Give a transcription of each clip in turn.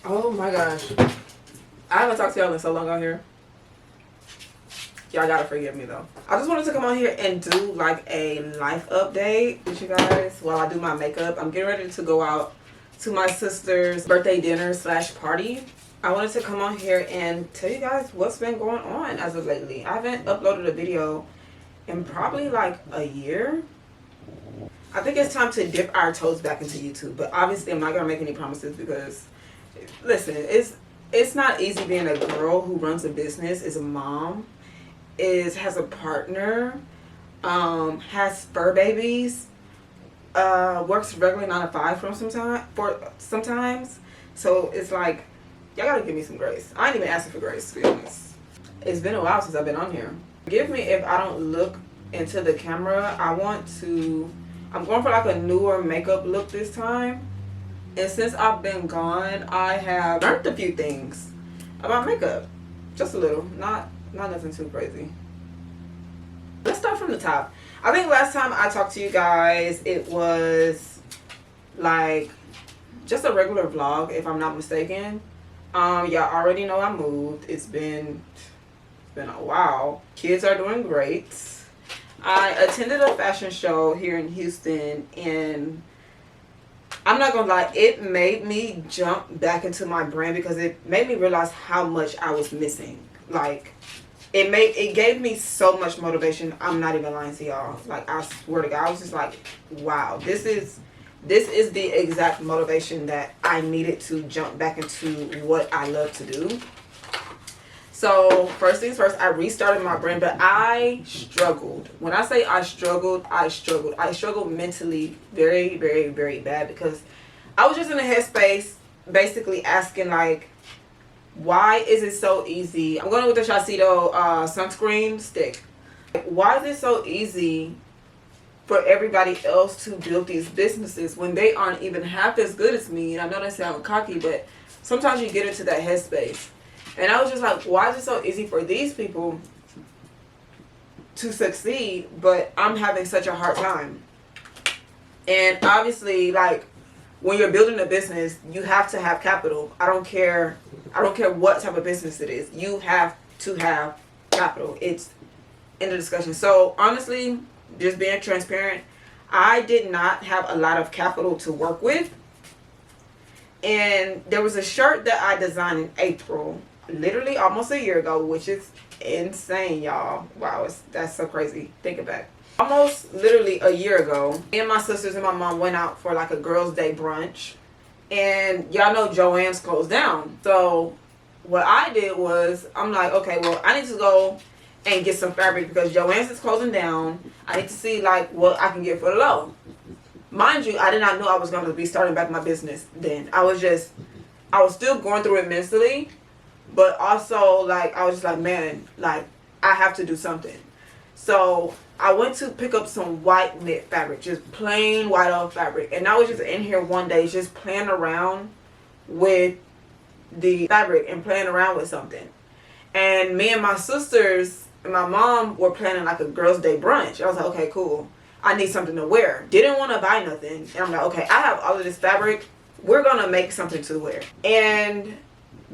Oh my gosh. I haven't talked to y'all in so long out here. Y'all gotta forgive me though. I just wanted to come on here and do like a life update with you guys while I do my makeup. I'm getting ready to go out to my sister's birthday dinner / party. I wanted to come on here and tell you guys what's been going on as of lately. I haven't uploaded a video in probably like a year. I think it's time to dip our toes back into YouTube, but obviously I'm not gonna make any promises because, listen, it's not easy being a girl who runs a business, is a mom, has a partner, has fur babies, works regularly 9 to 5 sometimes. So it's like, y'all gotta give me some grace. I ain't even asking for grace, to be honest. It's been a while since I've been on here. Forgive me if I don't look into the camera. I'm going for like a newer makeup look this time. And since I've been gone, I have learned a few things about makeup. Just a little. Not nothing too crazy. Let's start from the top. I think last time I talked to you guys, it was like just a regular vlog, if I'm not mistaken. Y'all already know I moved. It's been a while. Kids are doing great. I attended a fashion show here in Houston, and I'm not gonna lie, it made me jump back into my brand because it made me realize how much I was missing. Like, it gave me so much motivation. I'm not even lying to y'all. Like, I swear to God, I was just like, wow, this is the exact motivation that I needed to jump back into what I love to do. So first things first, I restarted my brand, but I struggled. When I say I struggled mentally very, very, very bad, because I was just in a headspace basically asking, like, why is it so easy? I'm going with the Shiseido sunscreen stick. Why is it so easy for everybody else to build these businesses when they aren't even half as good as me? And I know that sounds cocky, but sometimes you get into that headspace. And I was just like, why is it so easy for these people to succeed, but I'm having such a hard time? And obviously, like, when you're building a business, you have to have capital. I don't care what type of business it is. You have to have capital. It's in the discussion. So honestly, just being transparent, I did not have a lot of capital to work with. And there was a shirt that I designed in April, literally almost a year ago, which is insane, y'all. Wow, that's so crazy. Think about it. Almost literally a year ago, me and my sisters and my mom went out for like a girls' day brunch, and y'all know Joann's closed down. So what I did was, I'm like, okay, well, I need to go and get some fabric because Joann's is closing down. I need to see like what I can get for the low. Mind you, I did not know I was going to be starting back my business then. I was still going through it mentally, but also like I was just like, man, like I have to do something. So I went to pick up some white knit fabric, just plain white old fabric. And I was just in here one day just playing around with the fabric and playing around with something. And me and my sisters and my mom were planning like a girls' day brunch. I was like, okay, cool. I need something to wear. Didn't want to buy nothing. And I'm like, okay, I have all of this fabric. We're going to make something to wear. And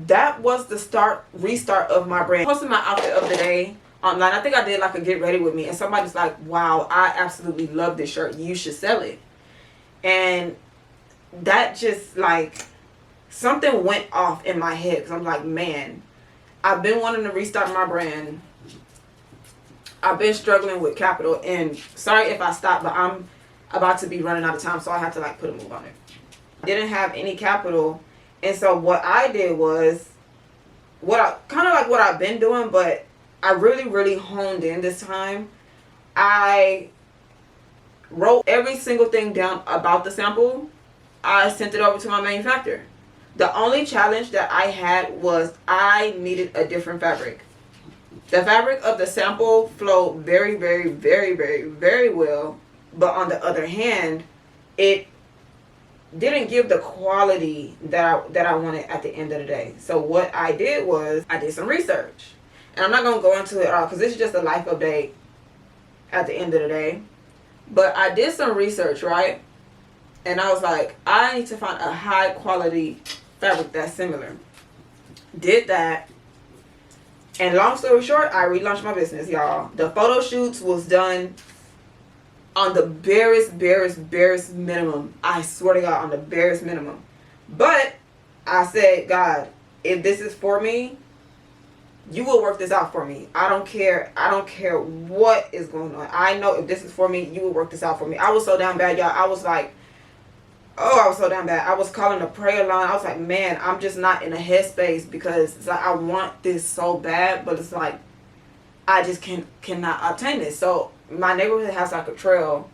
that was the restart of my brand. I posted my outfit of the day online. I think I did like a get ready with me, and somebody's like, wow, I absolutely love this shirt, you should sell it. And that just like something went off in my head, because I'm like, man, I've been wanting to restart my brand. I've been struggling with capital, and sorry if I stop, but I'm about to be running out of time, so I have to like put a move on it. Didn't have any capital, and so what I did was what I've been doing, but I really honed in this time. I wrote every single thing down about the sample. I sent it over to my manufacturer. The only challenge that I had was I needed a different fabric. The fabric of the sample flowed very, very, very, very, very well. But on the other hand, it didn't give the quality that I wanted at the end of the day. So what I did was I did some research. And I'm not going to go into it all because this is just a life update at the end of the day. But I did some research, right? And I was like, I need to find a high quality fabric that's similar. Did that. And long story short, I relaunched my business, y'all. The photo shoots was done on the barest minimum. I swear to God, on the barest minimum. But I said, God, if this is for me, you will work this out for me. I don't care what is going on. I know if this is for me, you will work this out for me. I was so down bad, y'all. I was like, oh, I was so down bad. I was calling a prayer line. I was like, man, I'm just not in a headspace, because it's like I want this so bad, but it's like I just cannot obtain this. So my neighborhood has like a trail.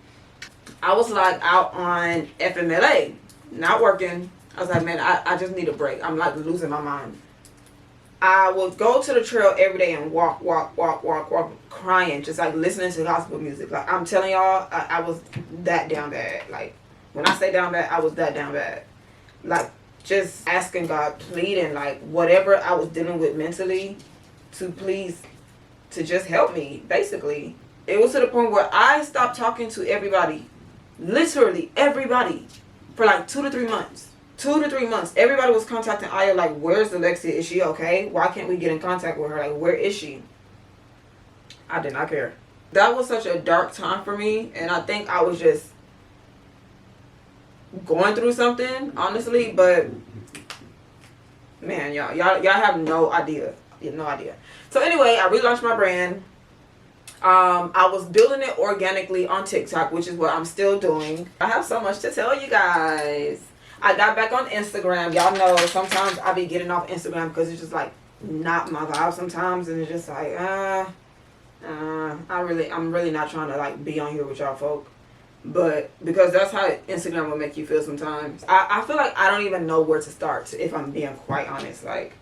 I was like out on FMLA, not working. I was like, man, I just need a break. I'm like losing my mind. I would go to the trail every day and walk, crying, just like listening to gospel music. Like, I'm telling y'all, I was that down bad. Like, when I say down bad, I was that down bad. Like, just asking God, pleading, like, whatever I was dealing with mentally, to please, to just help me, basically. It was to the point where I stopped talking to everybody, literally everybody, for like 2 to 3 months. 2 to 3 months. Everybody was contacting Aya, like, where's Alexia? Is she okay? Why can't we get in contact with her? Like, where is she? I did not care. That was such a dark time for me, and I think I was just going through something, honestly, but man, y'all have no idea. You have no idea. So anyway, I relaunched my brand. I was building it organically on TikTok, which is what I'm still doing. I have so much to tell you guys. I got back on Instagram. Y'all know sometimes I be getting off Instagram because it's just like not my vibe sometimes, and it's just like I'm really not trying to like be on here with y'all folk. But because that's how Instagram will make you feel sometimes. I feel like I don't even know where to start, if I'm being quite honest. Like,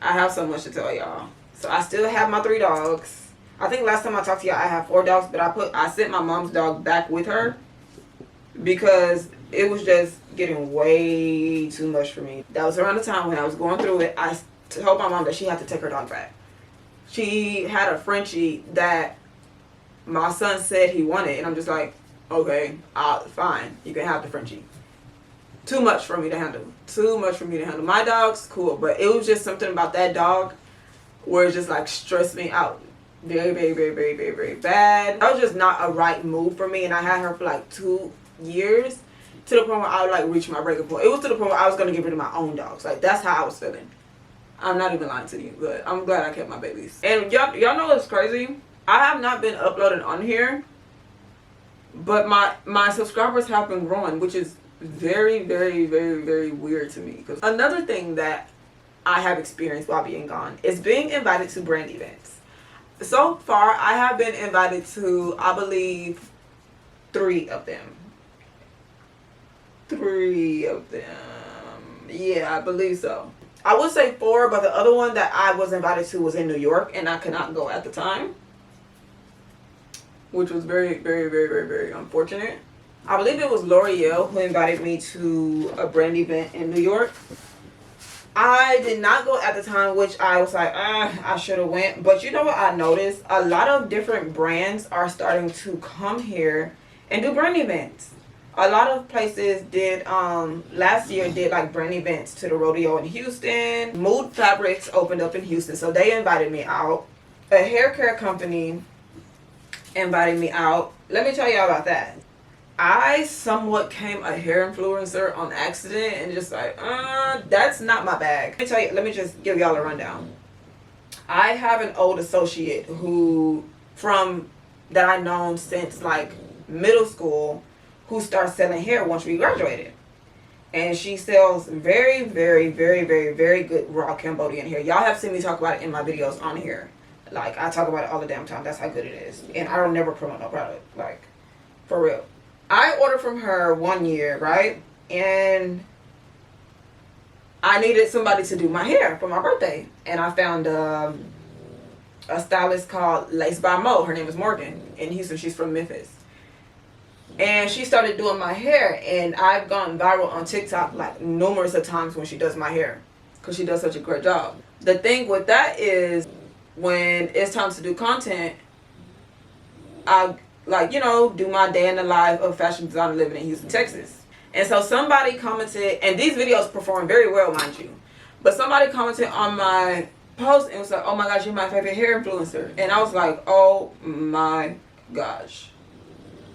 I have so much to tell y'all. So I still have my 3 dogs. I think last time I talked to y'all I have 4 dogs, but I sent my mom's dog back with her because it was just getting way too much for me. That was around the time when I was going through it. I told my mom that she had to take her dog back. She had a Frenchie that my son said he wanted, and I'm just like, okay, fine, you can have the Frenchie. Too much for me to handle. Too much for me to handle. My dog's cool, but it was just something about that dog where it just like stressed me out very bad. That was just not a right move for me, and I had her for like 2 years, to the point where I would like reach my breaking point. It was to the point where I was gonna get rid of my own dogs. Like, that's how I was feeling. I'm not even lying to you, but I'm glad I kept my babies. And y'all know what's crazy? I have not been uploading on here, but my subscribers have been growing, which is very weird to me. Because another thing that I have experienced while being gone is being invited to brand events. So far, I have been invited to, I believe, 3 of them. 3 of them. Yeah, I believe so. I would say 4, but the other one that I was invited to was in New York, and I could not go at the time, which was very unfortunate. I believe it was L'Oreal who invited me to a brand event in New York. I did not go at the time, which I was like, I should have went. But you know what I noticed? A lot of different brands are starting to come here and do brand events. A lot of places did, last year did like brand events to the rodeo in Houston. Mood Fabrics opened up in Houston, so they invited me out. A hair care company invited me out. Let me tell y'all about that. I somewhat became a hair influencer on accident, and just like, that's not my bag. Let me just give y'all a rundown. I have an old associate that I've known since like middle school, who started selling hair once we graduated. And she sells very good raw Cambodian hair. Y'all have seen me talk about it in my videos on here. Like, I talk about it all the damn time. That's how good it is. And I don't never promote no product. Like, for real. I ordered from her one year, right? And I needed somebody to do my hair for my birthday. And I found a stylist called Lace by Mo. Her name is Morgan in Houston. She's from Memphis. And she started doing my hair. And I've gone viral on TikTok like numerous of times when she does my hair, because she does such a great job. The thing with that is, when it's time to do content, I, like, you know, do my day in the life of fashion designer living in Houston, Texas. And so somebody commented, and these videos perform very well, mind you, but somebody commented on my post and was like, oh my gosh, you're my favorite hair influencer. And I was like, oh my gosh.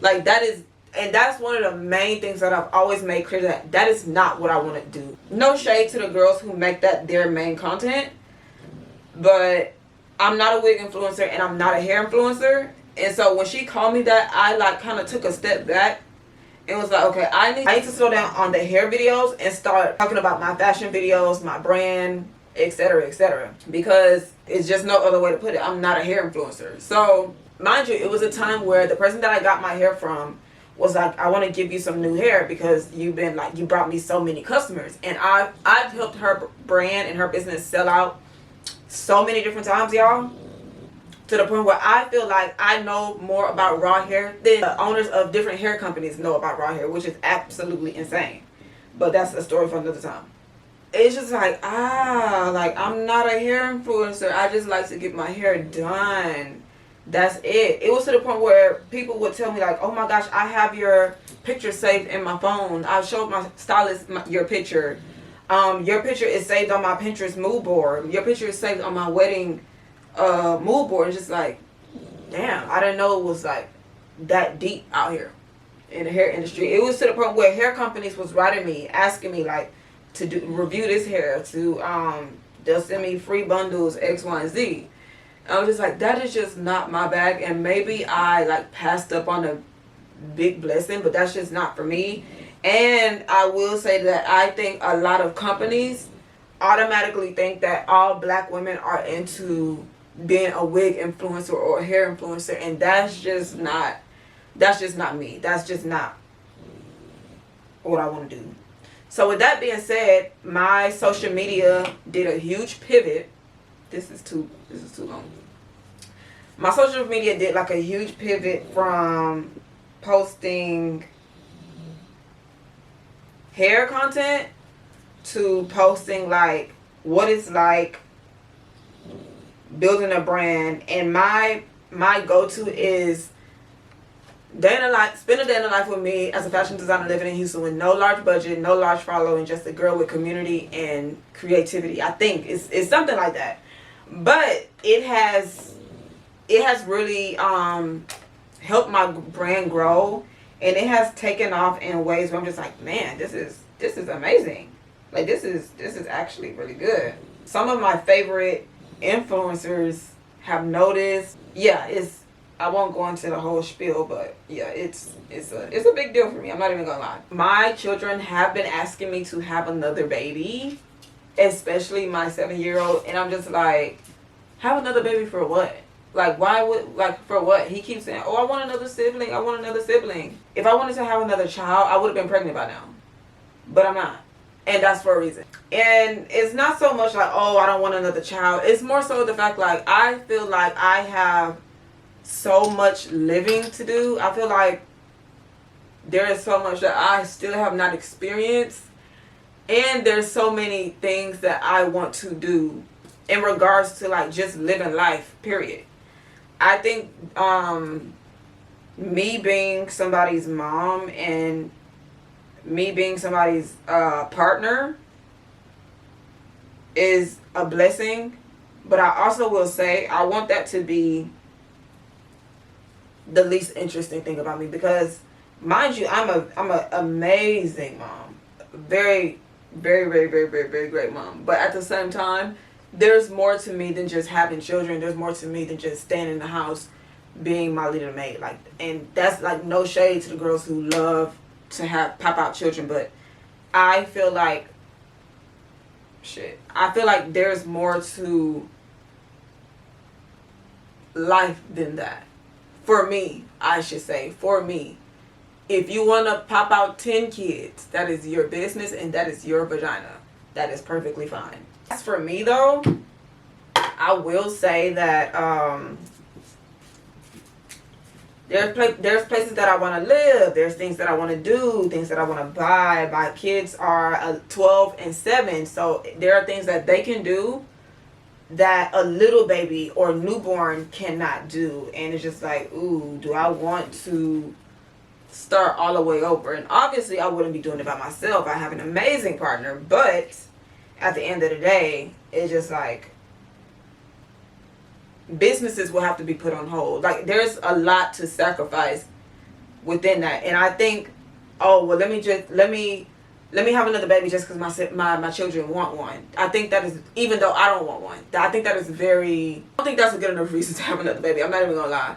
Like, that is, and that's one of the main things that I've always made clear, that that is not what I want to do. No shade to the girls who make that their main content, but I'm not a wig influencer and I'm not a hair influencer. And so when she called me that, I like kind of took a step back and was like, okay, I need to slow down on the hair videos and start talking about my fashion videos, my brand, etc., because it's just no other way to put it. I'm not a hair influencer. So mind you, it was a time where the person that I got my hair from was like, I want to give you some new hair because you've been like, you brought me so many customers. And I've helped her brand and her business sell out so many different times, y'all, to the point where I feel like I know more about raw hair than the owners of different hair companies know about raw hair, which is absolutely insane. But that's a story for another time. It's just like, like, I'm not a hair influencer. I just like to get my hair done. That's it. It was to the point where people would tell me like, oh my gosh, I have your picture saved in my phone. I showed my stylist your picture. Your picture is saved on my Pinterest mood board. Your picture is saved on my wedding mood board. It's just like, damn, I didn't know it was like that deep out here in the hair industry. It was to the point where hair companies was writing me, asking me like to review this hair, to they'll send me free bundles, X, Y, and Z. I was just like, that is just not my bag. And maybe I like passed up on a big blessing, but that's just not for me. And I will say that I think a lot of companies automatically think that all black women are into being a wig influencer or a hair influencer, and that's just not me. That's just not what I want to do. So with that being said, my social media did a huge pivot. This is too long. My social media did like a huge pivot from posting hair content to posting like what it's like building a brand. And my go-to is day in the life, spend a day in the life with me as a fashion designer living in Houston with no large budget, no large following, just a girl with community and creativity. I think it's something like that. But it has really helped my brand grow, and it has taken off in ways where I'm just like, man, this is amazing. Like, this is actually really good. Some of my favorite influencers have noticed. Yeah, I won't go into the whole spiel, but yeah, it's a big deal for me. I'm not even gonna lie. My children have been asking me to have another baby, especially my 7-year-old, and I'm just like, have another baby for what? Like, why would, like, for what? He keeps saying, oh, I want another sibling. I want another sibling. If I wanted to have another child, I would have been pregnant by now. But I'm not. And that's for a reason. And it's not so much like, oh, I don't want another child. It's more so the fact, like, I feel like I have so much living to do. I feel like there is so much that I still have not experienced. And there's so many things that I want to do in regards to, like, just living life, period. I think me being somebody's mom and me being somebody's partner is a blessing. But I also will say I want that to be the least interesting thing about me, because mind you, I'm a amazing mom, very, very, very, very, very, very great mom. But at the same time, there's more to me than just having children. There's more to me than just staying in the house being my leader maid. Like, and that's like no shade to the girls who love to have pop out children, but I feel like I feel like there's more to life than that. For me, I should say, for me. If you want to pop out 10 kids, that is your business and that is your vagina. That is perfectly fine. As for me, though, I will say that there's places that I want to live. There's things that I want to do, things that I want to buy. My kids are 12 and 7, so there are things that they can do that a little baby or newborn cannot do. And it's just like, ooh, do I want to start all the way over. And obviously I wouldn't be doing it by myself. I have an amazing partner, but at the end of the day, it's just like businesses will have to be put on hold. Like, there's a lot to sacrifice within that. And I think, oh well, let me have another baby just because my children want one. I think that is, even though I don't want one, I think that is I don't think that's a good enough reason to have another baby. I'm not even gonna lie.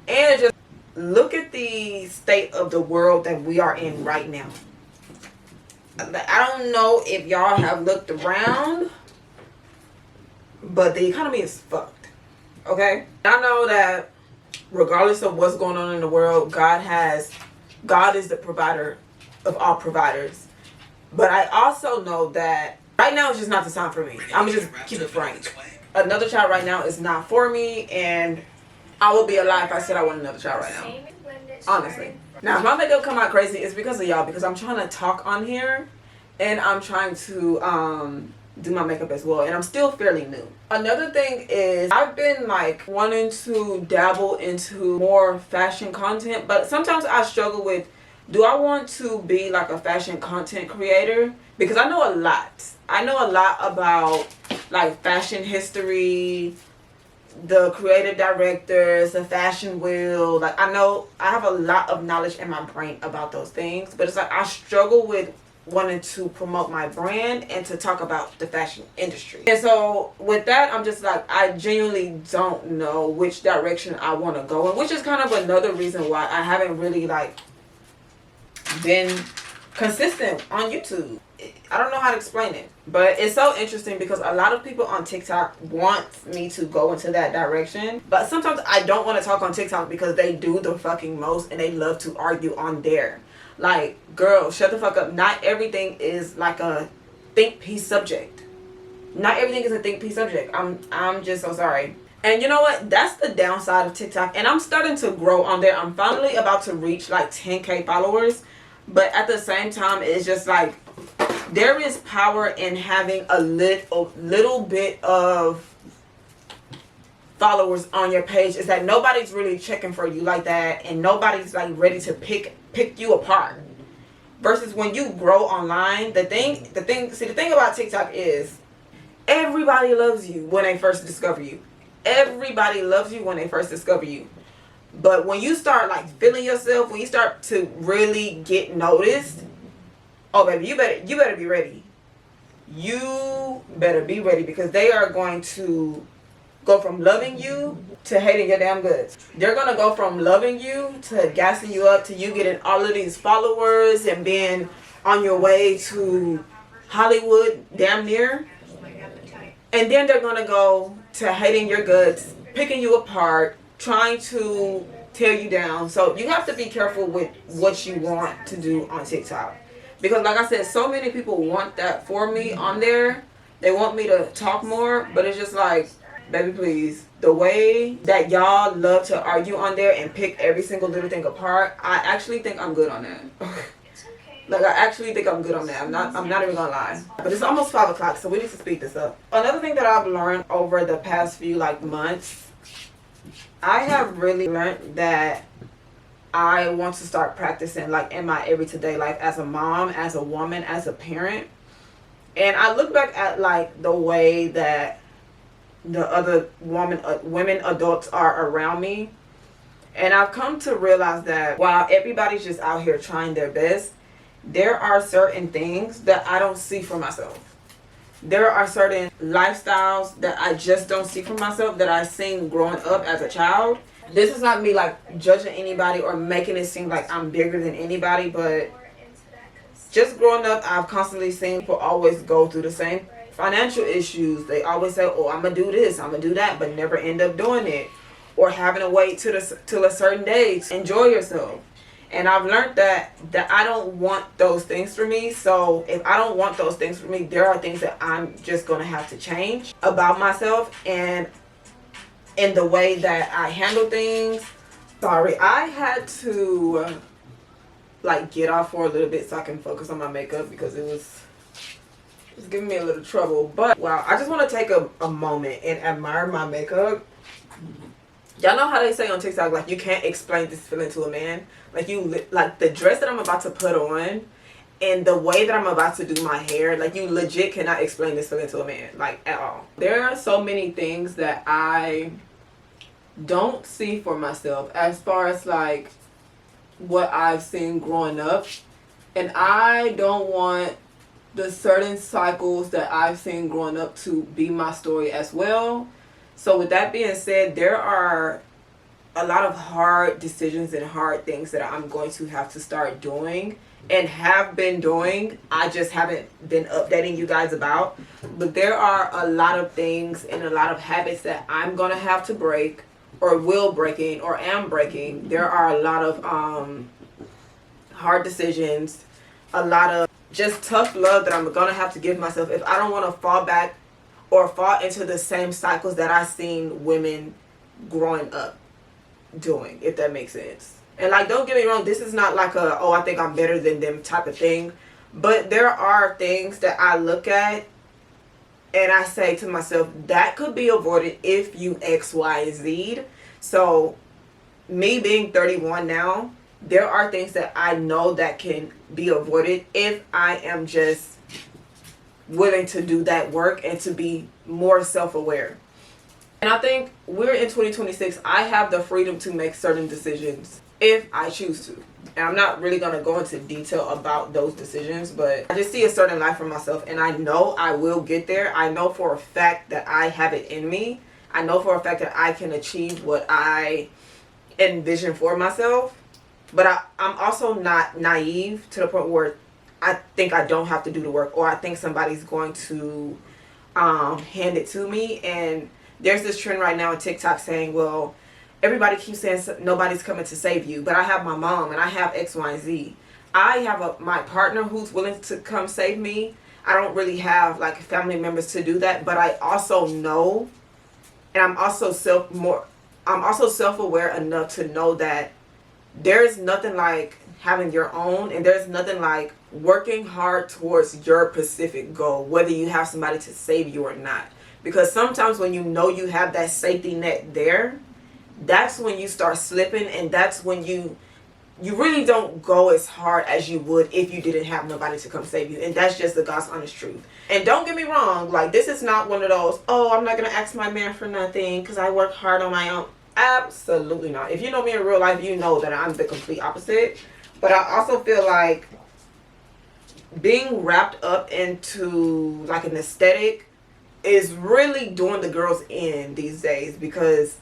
And just look at the state of the world that we are in right now. I don't know if y'all have looked around, but the economy is fucked. Okay? I know that regardless of what's going on in the world, God is the provider of all providers. But I also know that right now is just not the time for me. I'm just keep it frank. Another child right now is not for me, and I would be a lie if I said I want another child right now. Honestly. Now, if my makeup come out crazy, it's because of y'all, because I'm trying to talk on here, and I'm trying to do my makeup as well, and I'm still fairly new. Another thing is I've been like wanting to dabble into more fashion content, but sometimes I struggle with, do I want to be like a fashion content creator? Because I know a lot. I know a lot about like fashion history, the creative directors, the fashion wheel. Like, I have a lot of knowledge in my brain about those things, but it's like I struggle with wanting to promote my brand and to talk about the fashion industry. And so with that, I'm just like, I genuinely don't know which direction I want to go in, which is kind of another reason why I haven't really like been consistent on YouTube. I don't know how to explain it, but it's so interesting because a lot of people on TikTok want me to go into that direction, but sometimes I don't want to talk on TikTok because they do the fucking most and they love to argue on there. Like, girl, shut the fuck up. Not everything is like a think piece subject. Not everything is a think piece subject. I'm just so sorry. And you know what? That's the downside of TikTok. And I'm starting to grow on there. I'm finally about to reach like 10K followers. But at the same time, it's just like, there is power in having a little bit of followers on your page. Is that nobody's really checking for you like that, and nobody's like ready to pick you apart. Versus when you grow online, the thing about TikTok is everybody loves you when they first discover you. Everybody loves you when they first discover you. But when you start like feeling yourself, when you start to really get noticed, oh baby, you better be ready. You better be ready, because they are going to go from loving you to hating your damn goods. They're gonna go from loving you to gassing you up to you getting all of these followers and being on your way to Hollywood damn near. And then they're gonna go to hating your goods, picking you apart, trying to tear you down. So you have to be careful with what you want to do on TikTok. Because like I said, so many people want that for me on there. They want me to talk more, but it's just like, baby, please. The way that y'all love to argue on there and pick every single little thing apart, I actually think I'm good on that. Like, I actually think I'm good on that. I'm not even gonna lie. But it's almost 5 o'clock, so we need to speed this up. Another thing that I've learned over the past few like months, I have really learned that I want to start practicing like in my everyday life as a mom, as a woman, as a parent. And I look back at like the way that the other women adults are around me, and I've come to realize that while everybody's just out here trying their best, there are certain things that I don't see for myself. There are certain lifestyles that I just don't see for myself that I seen growing up as a child. This is not me like judging anybody or making it seem like I'm bigger than anybody, but just growing up, I've constantly seen people always go through the same financial issues. They always say, oh, I'm gonna do this, I'm gonna do that, but never end up doing it, or having to wait till a certain day to enjoy yourself. And I've learned that I don't want those things for me. So if I don't want those things for me, there are things that I'm just gonna have to change about myself and in the way that I handle things. Sorry, I had to like get off for a little bit so I can focus on my makeup because it was giving me a little trouble. But wow, I just want to take a moment and admire my makeup. Y'all know how they say on TikTok, like, you can't explain this feeling to a man. Like, like, the dress that I'm about to put on and the way that I'm about to do my hair, like, you legit cannot explain this feeling to a man, like, at all. There are so many things that I don't see for myself as far as, like, what I've seen growing up. And I don't want the certain cycles that I've seen growing up to be my story as well. So with that being said, there are a lot of hard decisions and hard things that I'm going to have to start doing and have been doing. I just haven't been updating you guys about. But there are a lot of things and a lot of habits that I'm going to have to break, or will breaking, or am breaking. There are a lot of hard decisions, a lot of just tough love that I'm going to have to give myself if I don't want to fall back or fall into the same cycles that I've seen women growing up doing, if that makes sense. And, like, don't get me wrong, this is not like a, oh, I think I'm better than them type of thing. But there are things that I look at and I say to myself, that could be avoided if you X, Y, and Z. So, me being 31 now, there are things that I know that can be avoided if I am just willing to do that work and to be more self-aware. And I think we're in 2026. I have the freedom to make certain decisions if I choose to. And I'm not really going to go into detail about those decisions, but I just see a certain life for myself, and I know I will get there. I know for a fact that I have it in me. I know for a fact that I can achieve what I envision for myself. But I'm also not naive to the point where I think I don't have to do the work, or I think somebody's going to hand it to me. And there's this trend right now on TikTok saying, well, everybody keeps saying nobody's coming to save you, but I have my mom and I have X, Y, and Z. I have my partner who's willing to come save me. I don't really have, like, family members to do that, but I also know, and I'm also self-aware enough to know that there's nothing like having your own, and there's nothing like working hard towards your specific goal, whether you have somebody to save you or not. Because sometimes when you know you have that safety net there, that's when you start slipping, and that's when you really don't go as hard as you would if you didn't have nobody to come save you. And that's just the God's honest truth. And don't get me wrong, like, this is not one of those, oh, I'm not going to ask my man for nothing because I work hard on my own. Absolutely not. If you know me in real life, you know that I'm the complete opposite. But I also feel like being wrapped up into, like, an aesthetic is really doing the girls in these days, because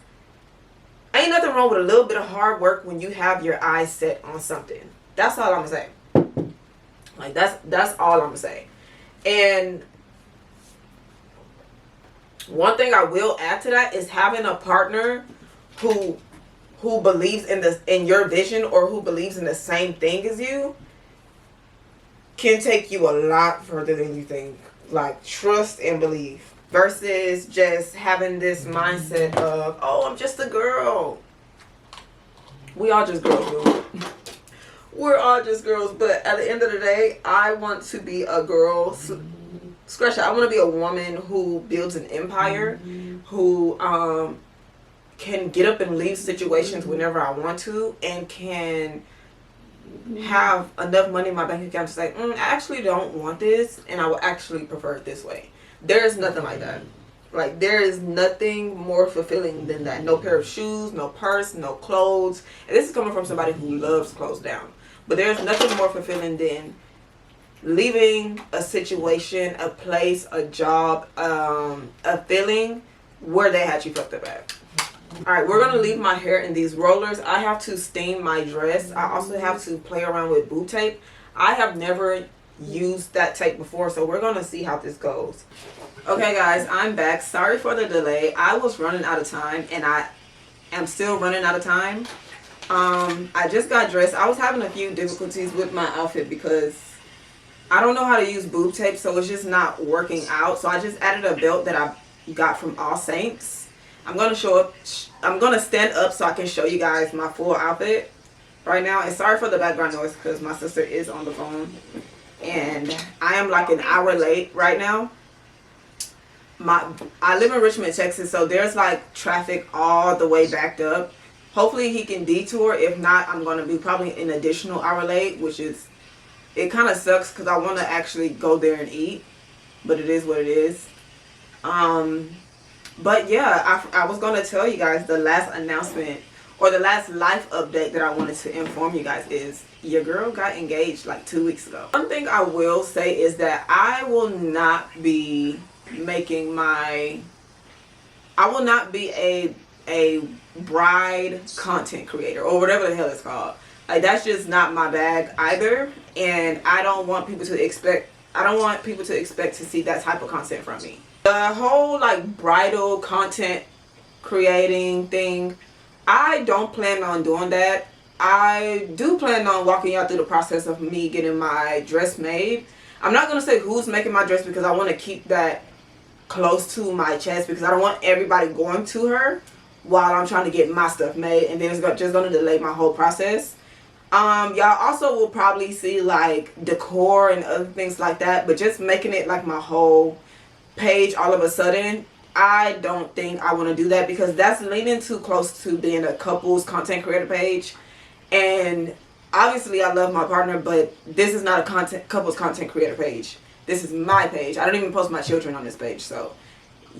ain't nothing wrong with a little bit of hard work when you have your eyes set on something. That's all I'm gonna say. Like, that's all I'm gonna say. And one thing I will add to that is having a partner who believes in your vision, or who believes in the same thing as you, can take you a lot further than you think. Like, trust and believe. Versus just having this mindset of, oh, I'm just a girl. We all just girls, dude. We're all just girls. But at the end of the day, I want to be a girl. Scratch that. I want to be a woman who builds an empire. Who can get up and leave situations whenever I want to. And can have enough money in my bank account to say, I actually don't want this. And I will actually prefer it this way. There is nothing like that. Like, there is nothing more fulfilling than that. No pair of shoes, no purse, no clothes. And this is coming from somebody who loves clothes down. But there's nothing more fulfilling than leaving a situation, a place, a job, a feeling where they had you fucked up at. Alright, we're going to leave my hair in these rollers. I have to steam my dress. I also have to play around with boob tape. I have never used that tape before, so we're gonna see how this goes. Okay guys, I'm back. Sorry for the delay. I was running out of time, and I am still running out of time. I just got dressed. I was having a few difficulties with my outfit because I don't know how to use boob tape, so it's just not working out. So I just added a belt that I got from All Saints. I'm gonna stand up so I can show you guys my full outfit right now. And sorry for the background noise because my sister is on the phone. And I am like an hour late right now. I live in Richmond, Texas, so there's like traffic all the way backed up. Hopefully he can detour. If not, I'm going to be probably an additional hour late, which is, it kind of sucks because I want to actually go there and eat, but it is what it is. But yeah, I was going to tell you guys the last announcement or the last life update that I wanted to inform you guys is your girl got engaged like 2 weeks ago. One thing I will say is that I will not be making I will not be a bride content creator or whatever the hell it's called. Like, that's just not my bag either, and I don't want people to expect to see that type of content from me. The whole like bridal content creating thing, I don't plan on doing that. I do plan on walking y'all through the process of me getting my dress made. I'm not going to say who's making my dress because I want to keep that close to my chest because I don't want everybody going to her while I'm trying to get my stuff made, and then it's just going to delay my whole process. Y'all also will probably see like decor and other things like that, but just making it like my whole page all of a sudden, I don't think I want to do that because that's leaning too close to being a couples content creator page. And obviously I love my partner, but this is not a couples content creator page. This is my page. I don't even post my children on this page. So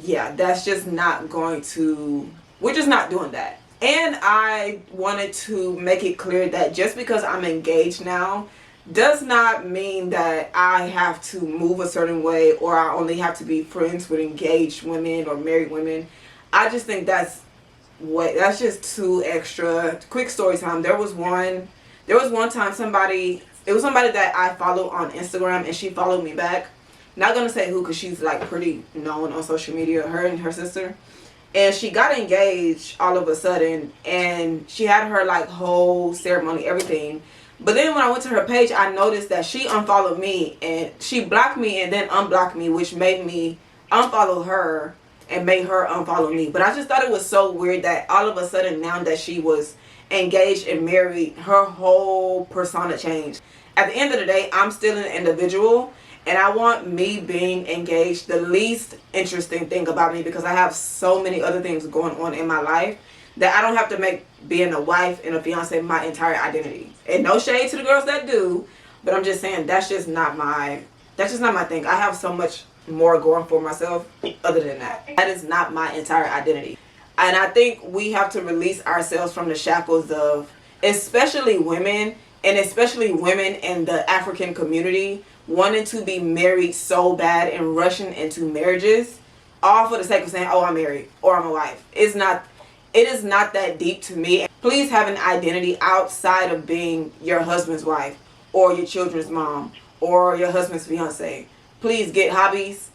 yeah, that's just not going to, we're just not doing that. And I wanted to make it clear that just because I'm engaged now does not mean that I have to move a certain way or I only have to be friends with engaged women or married women. I just think that's just too extra. Quick story time. There was one time somebody that I follow on Instagram, and she followed me back. Not gonna say who because she's like pretty known on social media, her and her sister. And she got engaged all of a sudden, and she had her like whole ceremony, everything. But then when I went to her page, I noticed that she unfollowed me, and she blocked me and then unblocked me, which made me unfollow her and made her unfollow me. But I just thought it was so weird that all of a sudden, now that she was engaged and married, her whole persona changed. At the end of the day, I'm still an individual, and I want me being engaged the least interesting thing about me because I have so many other things going on in my life that I don't have to make being a wife and a fiance my entire identity. And no shade to the girls that do, but I'm just saying that's just not my thing. I have so much more going for myself other than that. That is not my entire identity. And I think we have to release ourselves from the shackles of, especially women, and especially women in the African community, wanting to be married so bad and rushing into marriages, all for the sake of saying, oh, I'm married or I'm a wife. It is not that deep to me. Please have an identity outside of being your husband's wife or your children's mom or your husband's fiance. Please get hobbies,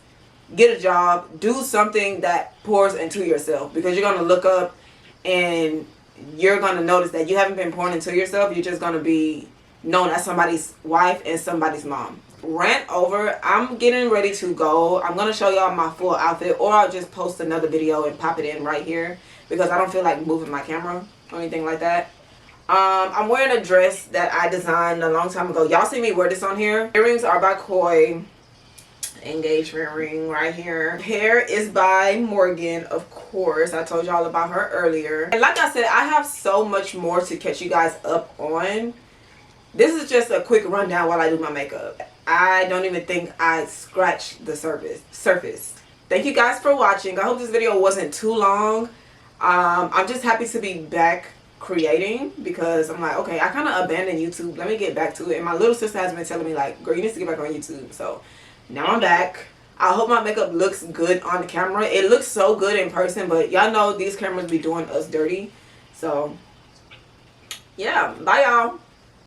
get a job, do something that pours into yourself, because you're going to look up and you're going to notice that you haven't been pouring into yourself. You're just going to be known as somebody's wife and somebody's mom. Rant over. I'm getting ready to go. I'm going to show y'all my full outfit, or I'll just post another video and pop it in right here because I don't feel like moving my camera or anything like that. I'm wearing a dress that I designed a long time ago. Y'all see me wear this on here. Earrings are by Koi. Engagement ring right here. Hair is by Morgan, of course. I told y'all about her earlier. And like I said, I have so much more to catch you guys up on. This is just a quick rundown while I do my makeup. I don't even think I scratched the surface. Thank you guys for watching. I hope this video wasn't too long. I'm just happy to be back creating because I'm like, okay, I kind of abandoned YouTube. Let me get back to it. And my little sister has been telling me like, girl, you need to get back on YouTube. So now I'm back. I hope my makeup looks good on the camera. It looks so good in person, but y'all know these cameras be doing us dirty. So yeah, bye y'all.